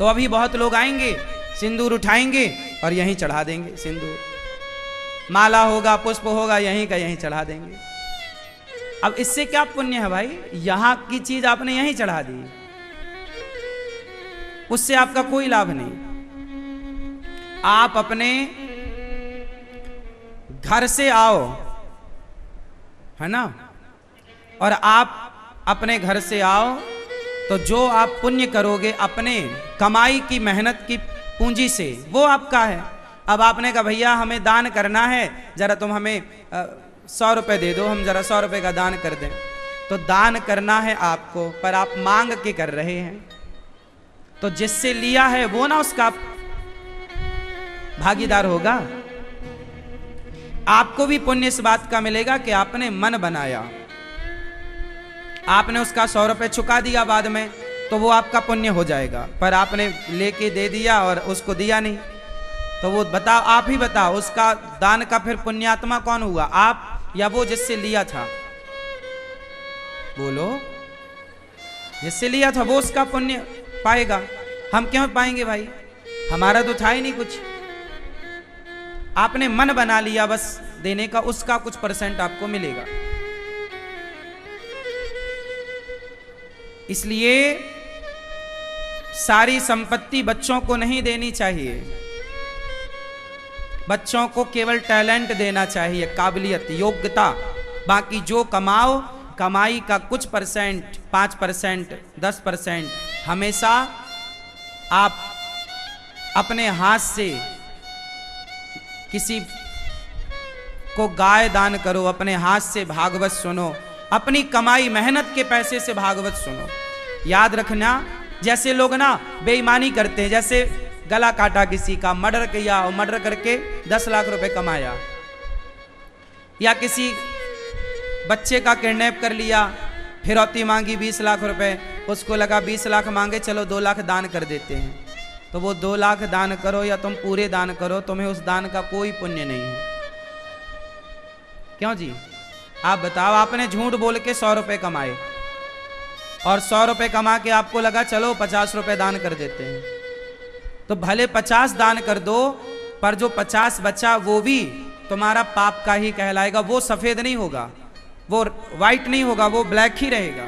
तो अभी बहुत लोग आएंगे, सिंदूर उठाएंगे और यहीं चढ़ा देंगे सिंदूर, माला होगा, पुष्प होगा, यहीं का यहीं चढ़ा देंगे। अब इससे क्या पुण्य है भाई? यहां की चीज आपने यहीं चढ़ा दी, उससे आपका कोई लाभ नहीं। आप अपने घर से आओ, है ना, और आप अपने घर से आओ तो जो आप पुण्य करोगे अपने कमाई की, मेहनत की पूंजी से, वो आपका है। अब आपने कहा भैया हमें दान करना है, जरा तुम हमें 100 रुपए दे दो, हम जरा 100 रुपए का दान कर दें। तो दान करना है आपको, पर आप मांग के कर रहे हैं, तो जिससे लिया है वो ना उसका भागीदार होगा। आपको भी पुण्य इस बात का मिलेगा कि आपने मन बनाया, आपने उसका 100 रुपए चुका दिया बाद में, तो वो आपका पुण्य हो जाएगा। पर आपने लेके दे दिया और उसको दिया नहीं, तो वो बताओ, आप ही बताओ, उसका दान का फिर पुण्यात्मा कौन हुआ, आप या वो जिससे लिया था? बोलो, जिससे लिया था वो उसका पुण्य पाएगा। हम क्यों पाएंगे भाई? हमारा तो था ही नहीं कुछ। आपने मन बना लिया बस देने का, उसका कुछ % आपको मिलेगा। इसलिए सारी संपत्ति बच्चों को नहीं देनी चाहिए, बच्चों को केवल टैलेंट देना चाहिए, काबिलियत, योग्यता। बाकी जो कमाओ, कमाई का कुछ %, 5%, 10% हमेशा आप अपने हाथ से किसी को गाय दान करो, अपने हाथ से भागवत सुनो, अपनी कमाई मेहनत के पैसे से भागवत सुनो। याद रखना, जैसे लोग ना बेईमानी करते हैं, जैसे गला काटा किसी का, मर्डर किया और मर्डर करके 10 लाख रुपए कमाया, या किसी बच्चे का किडनैप कर लिया, फिरौती मांगी 20 लाख रुपए, उसको लगा 20 लाख मांगे, चलो 2 लाख दान कर देते हैं। तो वो 2 लाख दान करो या तुम पूरे दान करो, तुम्हें उस दान का कोई पुण्य नहीं है। क्यों जी? आप बताओ, आपने झूठ बोल के 100 रुपए कमाए और 100 रुपए कमा के आपको लगा चलो 50 रुपए दान कर देते हैं, तो भले 50 दान कर दो, पर जो 50 बचा वो भी तुम्हारा पाप का ही कहलाएगा। वो सफेद नहीं होगा, वो व्हाइट नहीं होगा, वो ब्लैक ही रहेगा।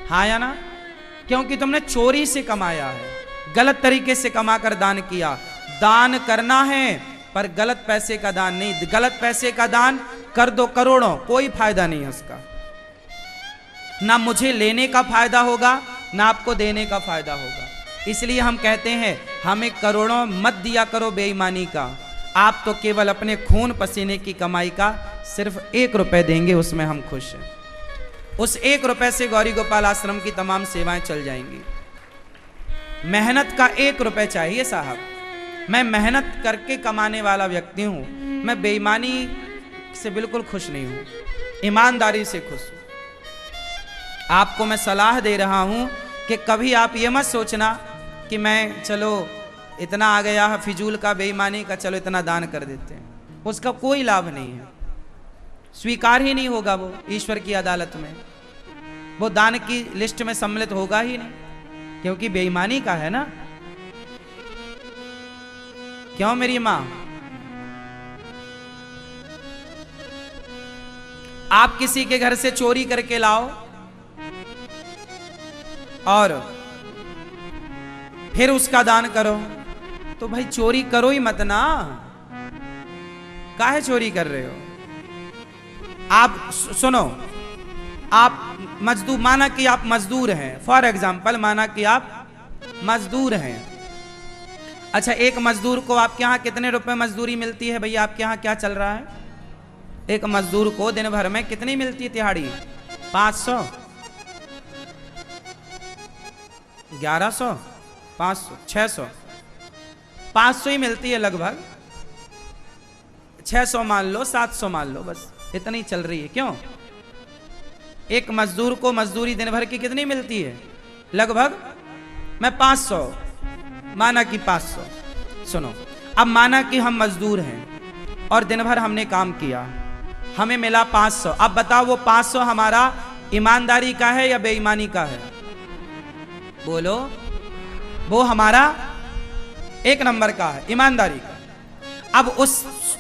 हाँ या ना? क्योंकि तुमने चोरी से कमाया है, गलत तरीके से कमाकर दान किया। दान करना है पर गलत पैसे का दान नहीं। गलत पैसे का दान कर दो करोड़ों, कोई फायदा नहीं है उसका, ना मुझे लेने का फायदा होगा ना आपको देने का फायदा होगा। इसलिए हम कहते हैं हमें करोड़ों मत दिया करो बेईमानी का। आप तो केवल अपने खून पसीने की कमाई का सिर्फ 1 रुपए देंगे, उसमें हम खुश हैं। उस 1 रुपए से गौरी गोपाल आश्रम की तमाम सेवाएं चल जाएंगी। मेहनत का 1 रुपए चाहिए साहब। मैं मेहनत करके कमाने वाला व्यक्ति हूं, मैं बेईमानी से बिल्कुल खुश नहीं हूं, ईमानदारी से खुश हूं। आपको मैं सलाह दे रहा हूं कि कभी आप ये मत सोचना कि मैं चलो इतना आ गया है फिजूल का, बेईमानी का, चलो इतना दान कर देते हैं। उसका कोई लाभ नहीं है, स्वीकार ही नहीं होगा वो ईश्वर की अदालत में, वो दान की लिस्ट में सम्मिलित होगा ही नहीं, क्योंकि बेईमानी का है ना। क्यों मेरी मां? आप किसी के घर से चोरी करके लाओ और फिर उसका दान करो, तो भाई चोरी करो ही मत ना, काहे चोरी कर रहे हो? आप सुनो, आप मजदूर, माना कि आप मजदूर हैं, फॉर एग्जाम्पल माना कि आप मजदूर हैं। अच्छा, एक मजदूर को आपके यहाँ कितने रुपए मजदूरी मिलती है भैया? आपके यहाँ क्या चल रहा है? एक मजदूर को दिन भर में कितनी मिलती है तिहाड़ी? 500, 1100, 500, 600, 500 ही मिलती है लगभग। 600 मान लो, 700 मान लो, बस इतनी चल रही है। क्यों? एक मजदूर को मजदूरी दिन भर की कितनी मिलती है? लगभग मैं 500 माना कि 500। सुनो, अब माना कि हम मजदूर हैं और दिन भर हमने काम किया, हमें मिला 500। अब बताओ वो 500 हमारा ईमानदारी का है या बेईमानी का है? बोलो। वो हमारा 1 नंबर का है, ईमानदारी का। अब उस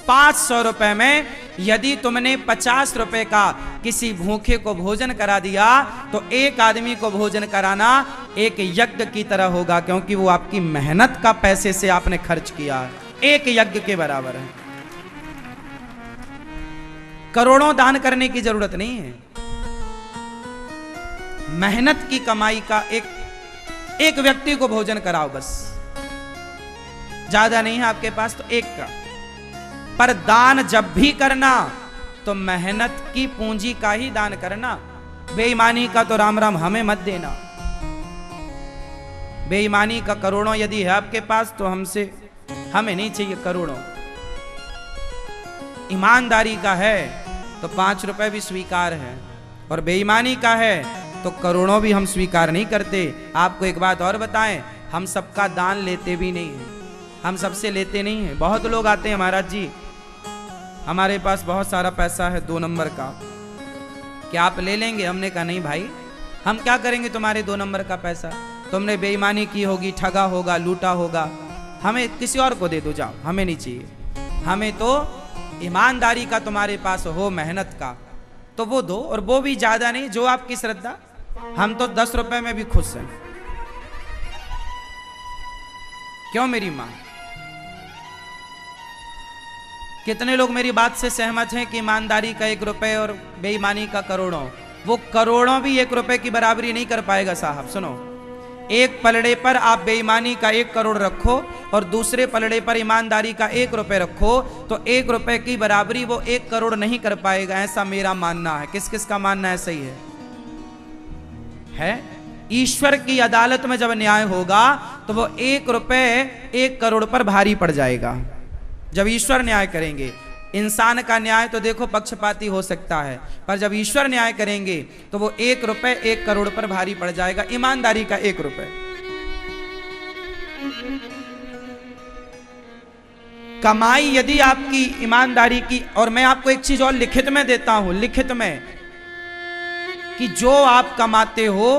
500 रुपए में यदि तुमने 50 रुपए का किसी भूखे को भोजन करा दिया तो एक आदमी को भोजन कराना एक यज्ञ की तरह होगा, क्योंकि वो आपकी मेहनत का पैसे से आपने खर्च किया, एक यज्ञ के बराबर है। करोड़ों दान करने की जरूरत नहीं है, मेहनत की कमाई का एक व्यक्ति को भोजन कराओ बस, ज्यादा नहीं है आपके पास तो एक का। पर दान जब भी करना तो मेहनत की पूंजी का ही दान करना, बेईमानी का तो राम राम हमें मत देना। बेईमानी का करोड़ों यदि है आपके पास तो हमें नहीं चाहिए करोड़ों। ईमानदारी का है तो 5 रुपए भी स्वीकार है, और बेईमानी का है तो करोड़ों भी हम स्वीकार नहीं करते। आपको एक बात और बताएं, हम सबका दान लेते भी नहीं हैं, हम सबसे लेते नहीं हैं। बहुत लोग आते हैं, महाराज जी हमारे पास बहुत सारा पैसा है 2 नंबर का, क्या आप ले लेंगे? हमने कहा नहीं भाई, हम क्या करेंगे तुम्हारे 2 नंबर का पैसा, तुमने बेईमानी की होगी, ठगा होगा, लूटा होगा, हमें किसी और को दे दो, जाओ, हमें नहीं चाहिए। हमें तो ईमानदारी का तुम्हारे पास हो, मेहनत का, तो वो दो, और वो भी ज्यादा नहीं, जो आपकी श्रद्धा। हम तो 10 रुपए में भी खुश हैं। क्यों मेरी मां? कितने लोग मेरी बात से सहमत हैं कि ईमानदारी का 1 रुपए और बेईमानी का करोड़ों? वो करोड़ों भी 1 रुपए की बराबरी नहीं कर पाएगा साहब। सुनो, एक पलड़े पर आप बेईमानी का 1 करोड़ रखो और दूसरे पलड़े पर ईमानदारी का 1 रुपए रखो, तो 1 रुपए की बराबरी वो 1 करोड़ नहीं कर पाएगा, ऐसा मेरा मानना है। किस किस का मानना है? सही है? ईश्वर की अदालत में जब न्याय होगा तो वो 1 रुपए 1 करोड़ पर भारी पड़ जाएगा। जब ईश्वर न्याय करेंगे, इंसान का न्याय तो देखो पक्षपाती हो सकता है, पर जब ईश्वर न्याय करेंगे तो वो 1 रुपए 1 करोड़ पर भारी पड़ जाएगा, ईमानदारी का 1 रुपए। कमाई यदि आपकी ईमानदारी की, और मैं आपको एक चीज और लिखित में देता हूं, लिखित में, कि जो आप कमाते हो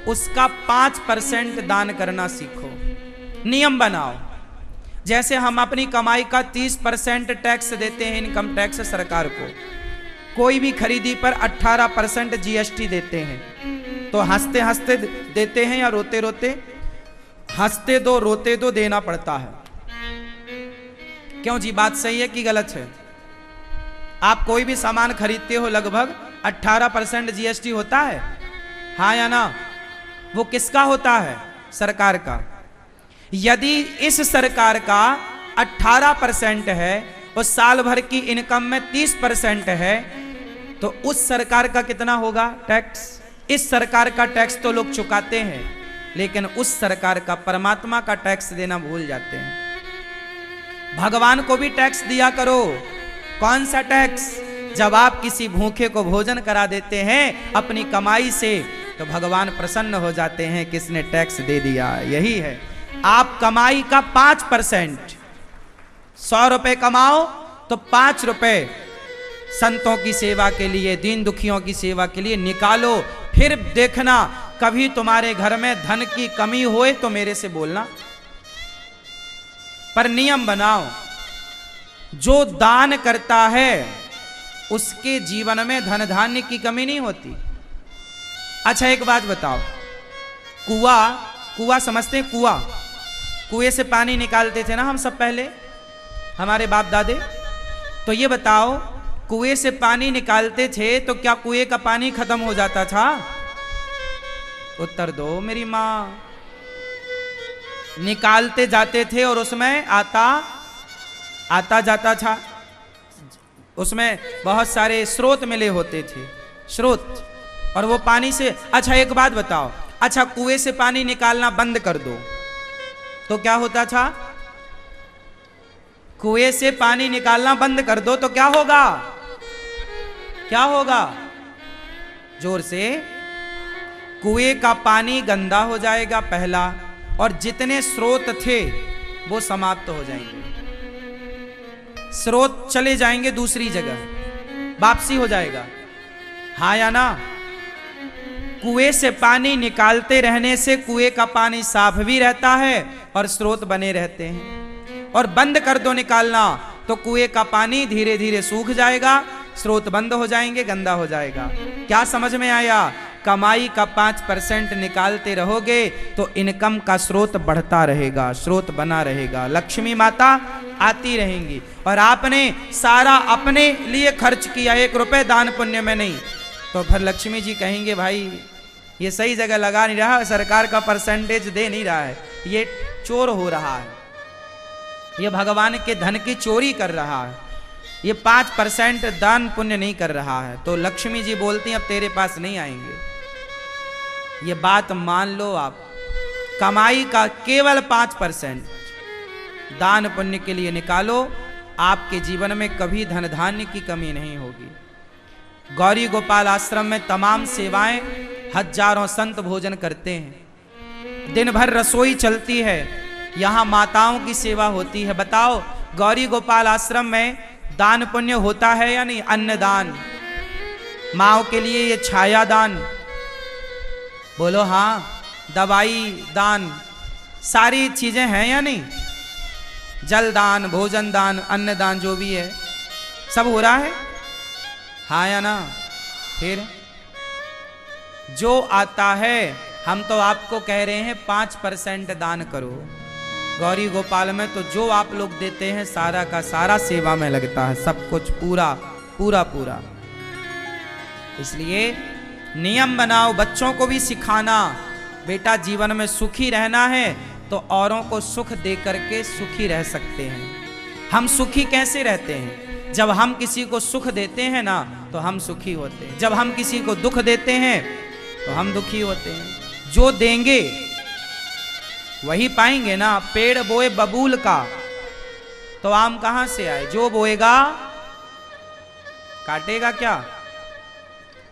उसका 5% दान करना सीखो, नियम बनाओ। जैसे हम अपनी कमाई का 30% टैक्स देते हैं, इनकम टैक्स सरकार को, कोई भी खरीदी पर 18% जीएसटी देते हैं, तो हंसते हंसते देते हैं या रोते रोते? हंसते दो रोते दो देना पड़ता है। क्यों जी, बात सही है कि गलत है? आप कोई भी सामान खरीदते हो लगभग 18% जीएसटी होता है, हाँ या ना? वो किसका होता है? सरकार का। यदि इस सरकार का 18% है और साल भर की इनकम में 30% है, तो उस सरकार का कितना होगा टैक्स? इस सरकार का टैक्स तो लोग चुकाते हैं, लेकिन उस सरकार का, परमात्मा का टैक्स देना भूल जाते हैं। भगवान को भी टैक्स दिया करो। कौन सा टैक्स? जब आप किसी भूखे को भोजन करा देते हैं अपनी कमाई से, तो भगवान प्रसन्न हो जाते हैं, किसने टैक्स दे दिया। यही है, आप कमाई का 5%, 100 रुपए कमाओ तो 5 रुपए संतों की सेवा के लिए, दीन दुखियों की सेवा के लिए निकालो। फिर देखना, कभी तुम्हारे घर में धन की कमी होए तो मेरे से बोलना। पर नियम बनाओ, जो दान करता है उसके जीवन में धन धान्य की कमी नहीं होती। अच्छा एक बात बताओ, कुआं समझते हैं? कुएं से पानी निकालते थे ना हम सब पहले, हमारे बाप दादे। तो ये बताओ, कुएं से पानी निकालते थे तो क्या कुएं का पानी खत्म हो जाता था? उत्तर दो मेरी मां। निकालते जाते थे और उसमें आता जाता था, उसमें बहुत सारे स्रोत मिले होते थे, स्रोत, और वो पानी से। अच्छा एक बात बताओ, अच्छा कुएं से पानी निकालना बंद कर दो तो क्या होता था? कुएं से पानी निकालना बंद कर दो तो क्या होगा? क्या होगा? जोर से। कुएं का पानी गंदा हो जाएगा पहला, और जितने स्रोत थे वो समाप्त हो जाएंगे, स्रोत चले जाएंगे दूसरी जगह, वापसी हो जाएगा, हाँ या ना? कुएं से पानी निकालते रहने से कुएं का पानी साफ भी रहता है और स्रोत बने रहते हैं, और बंद कर दो निकालना तो कुएं का पानी धीरे धीरे सूख जाएगा, स्रोत बंद हो जाएंगे, गंदा हो जाएगा। क्या समझ में आया? कमाई का 5% निकालते रहोगे तो इनकम का स्रोत बढ़ता रहेगा, स्रोत बना रहेगा, लक्ष्मी माता आती रहेंगी। और आपने सारा अपने लिए खर्च किया, 1 रुपए दान पुण्य में नहीं, तो फिर लक्ष्मी जी कहेंगे भाई ये सही जगह लगा नहीं रहा, सरकार का परसेंटेज दे नहीं रहा है, ये चोर हो रहा है, ये भगवान के धन की चोरी कर रहा है, ये 5% दान पुण्य नहीं कर रहा है। तो लक्ष्मी जी बोलती हैं अब तेरे पास नहीं आएंगे। ये बात मान लो आप, कमाई का केवल 5% दान पुण्य के लिए निकालो, आपके जीवन में कभी धन धान्य की कमी नहीं होगी। गौरी गोपाल आश्रम में तमाम सेवाएं, हजारों संत भोजन करते हैं, दिन भर रसोई चलती है, यहाँ माताओं की सेवा होती है। बताओ गौरी गोपाल आश्रम में दान पुण्य होता है या नहीं? अन्नदान, माओ के लिए ये छाया दान, बोलो हाँ, दवाई दान, सारी चीजें हैं या नहीं? जल दान, भोजन दान, अन्न दान, जो भी है सब हो रहा है, हाँ या ना? फिर जो आता है, हम तो आपको कह रहे हैं 5% दान करो। गौरी गोपाल में तो जो आप लोग देते हैं सारा का सारा सेवा में लगता है, सब कुछ पूरा पूरा पूरा। इसलिए नियम बनाओ, बच्चों को भी सिखाना, बेटा जीवन में सुखी रहना है तो औरों को सुख दे करके सुखी रह सकते हैं। हम सुखी कैसे रहते हैं? जब हम किसी को सुख देते हैं ना तो हम सुखी होते हैं, जब हम किसी को दुख देते हैं तो हम दुखी होते हैं। जो देंगे वही पाएंगे ना। पेड़ बोए बबूल का तो आम कहां से आए? जो बोएगा काटेगा क्या?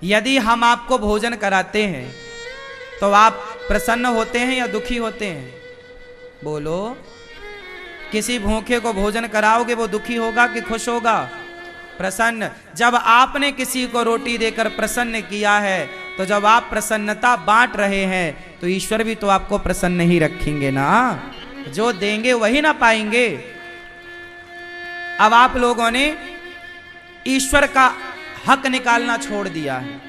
यदि हम आपको भोजन कराते हैं तो आप प्रसन्न होते हैं या दुखी होते हैं? बोलो। किसी भूखे को भोजन कराओगे वो दुखी होगा कि खुश होगा? प्रसन्न। जब आपने किसी को रोटी देकर प्रसन्न किया है तो जब आप प्रसन्नता बांट रहे हैं तो ईश्वर भी तो आपको प्रसन्न ही रखेंगे ना। जो देंगे वही ना पाएंगे। अब आप लोगों ने ईश्वर का हक निकालना छोड़ दिया है।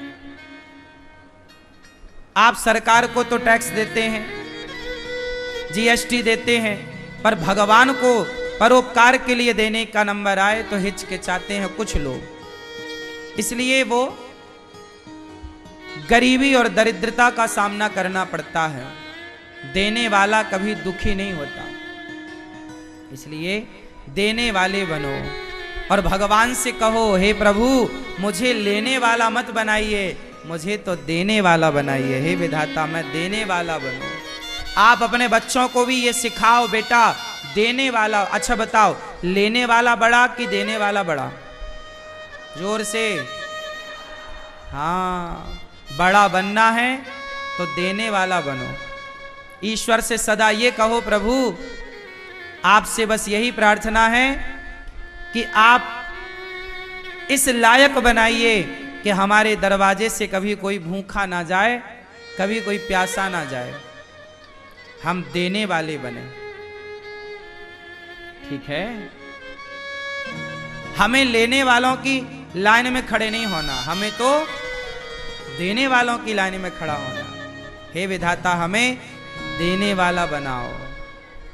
आप सरकार को तो टैक्स देते हैं, जीएसटी देते हैं, पर भगवान को परोपकार के लिए देने का नंबर आए तो हिचकिचाते हैं कुछ लोग। इसलिए वो गरीबी और दरिद्रता का सामना करना पड़ता है। देने वाला कभी दुखी नहीं होता। इसलिए देने वाले बनो और भगवान से कहो, हे प्रभु मुझे लेने वाला मत बनाइए, मुझे तो देने वाला बनाइए। हे विधाता मैं देने वाला बनूं। आप अपने बच्चों को भी ये सिखाओ, बेटा देने वाला। अच्छा बताओ, लेने वाला बड़ा कि देने वाला बड़ा? जोर से। हाँ, बड़ा बनना है तो देने वाला बनो। ईश्वर से सदा ये कहो, प्रभु आपसे बस यही प्रार्थना है कि आप इस लायक बनाइए कि हमारे दरवाजे से कभी कोई भूखा ना जाए, कभी कोई प्यासा ना जाए। हम देने वाले बने। ठीक है? हमें लेने वालों की लाइन में खड़े नहीं होना, हमें तो देने वालों की लाइन में खड़ा होना। हे विधाता हमें देने वाला बनाओ।